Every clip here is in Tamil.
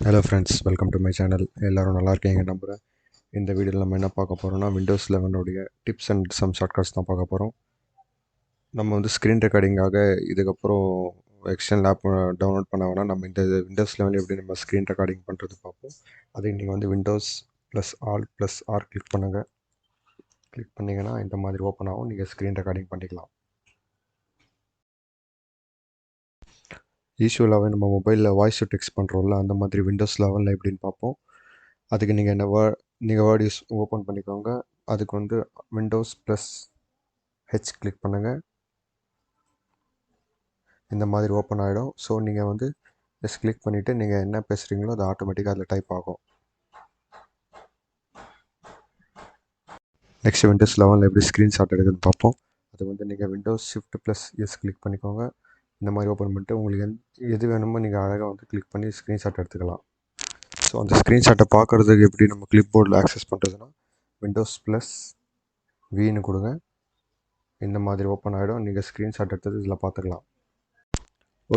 Hello friends, welcome to my channel. எல்லோரும் நல்லா இருக்கீங்க நம்புகிறேன். இந்த வீடியோவில் நம்ம என்ன பார்க்க போகிறோம்னா, Windows 11 tips and some shortcuts தான் பார்க்க போகிறோம். நம்ம வந்து ஸ்க்ரீன் ரெக்கார்டிங்காக இதுக்கப்புறம் எக்ஸ்டர்னல் ஆப் டவுன்லோட் பண்ண வேணால் நம்ம இந்த விண்டோஸ் 11 எப்படி நம்ம ஸ்க்ரீன் ரெக்கார்டிங் பண்ணுறது பார்ப்போம். அதுக்கு நீங்கள் வந்து விண்டோஸ் +Alt+R கிளிக் பண்ணுங்கள். கிளிக் பண்ணிங்கன்னா இந்த மாதிரி ஓப்பன் ஆகும். நீங்கள் ஸ்க்ரீன் ரெக்கார்டிங் பண்ணிக்கலாம். யூஸ்வலாகவே நம்ம மொபைலில் வாய்ஸ் டு டெக்ஸ்ட் பண்ணுறோம்ல, அந்த மாதிரி விண்டோஸ் 11 எப்படின்னு பார்ப்போம். அதுக்கு நீங்கள் என்ன நீங்கள் வேர்ட் யூஸ் ஓப்பன் பண்ணிக்கோங்க. அதுக்கு வந்து விண்டோஸ் +H கிளிக் பண்ணுங்கள். இந்த மாதிரி ஓப்பன் ஆகிடும். ஸோ நீங்கள் வந்து ஜஸ்ட் கிளிக் பண்ணிவிட்டு நீங்கள் என்ன பேசுகிறீங்களோ அது ஆட்டோமேட்டிக்காக அதில் டைப் ஆகும். நெக்ஸ்ட் விண்டோஸ் 11 எப்படி ஸ்க்ரீன்ஷாட் எடுக்குதுன்னு பார்ப்போம். அது வந்து நீங்கள் விண்டோஸ் Shift+S கிளிக் பண்ணிக்கோங்க. இந்த மாதிரி ஓப்பன் பண்ணிட்டு உங்களுக்கு எது வேணுமோ நீங்கள் அழகாக வந்து கிளிக் பண்ணி ஸ்க்ரீன்ஷாட் எடுத்துக்கலாம். ஸோ அந்த ஸ்க்ரீன்ஷாட்டை பார்க்குறதுக்கு எப்படி நம்ம கிளிப் போர்டில் ஆக்சஸ் பண்ணுறதுன்னா விண்டோஸ் +Vன்னு கொடுங்க. இந்த மாதிரி ஓப்பன் ஆகிடும். நீங்கள் ஸ்க்ரீன்ஷாட் எடுத்தது இதில் பார்த்துக்கலாம்.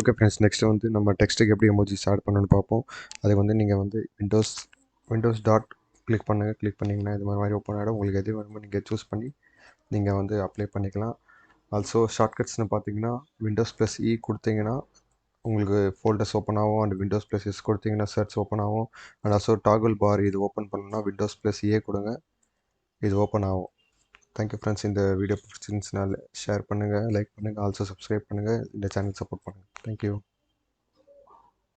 ஓகே ஃப்ரெண்ட்ஸ், நெக்ஸ்ட்டு வந்து நம்ம டெக்ஸ்ட்டுக்கு எப்படி எமோஜிஸ் ஆட் பண்ணணும்னு பார்ப்போம். அதுக்கு வந்து நீங்கள் வந்து விண்டோஸ் டாட் கிளிக் பண்ணுங்கள். கிளிக் பண்ணிங்கன்னா இது மாதிரி ஓப்பன் ஆகிடும். உங்களுக்கு எது வேணுமோ நீங்கள் சூஸ் பண்ணி நீங்கள் வந்து அப்ளை பண்ணிக்கலாம். ஆல்சோ ஷார்ட்கட்ஸ்னு பார்த்தீங்கன்னா விண்டோஸ்+E கொடுத்தீங்கன்னா உங்களுக்கு ஃபோல்டர்ஸ் ஓப்பன் ஆகும். அண்ட் விண்டோஸ்+S கொடுத்தீங்கன்னா சர்ச் ஓப்பன் ஆகும். அண்ட் ஆல்சோ டாகுல் பார் இது ஓப்பன் பண்ணணும்னா விண்டோஸ்+A கொடுங்க. இது ஓப்பன் ஆகும். Thank you friends. இந்த வீடியோ பிடிச்சிருந்துச்சுன்னா ஷேர் பண்ணுங்கள், லைக் பண்ணுங்கள், ஆல்சோ சப்ஸ்கிரைப் பண்ணுங்கள். இந்த சேனல் சப்போர்ட் பண்ணுங்கள். தேங்க்யூ.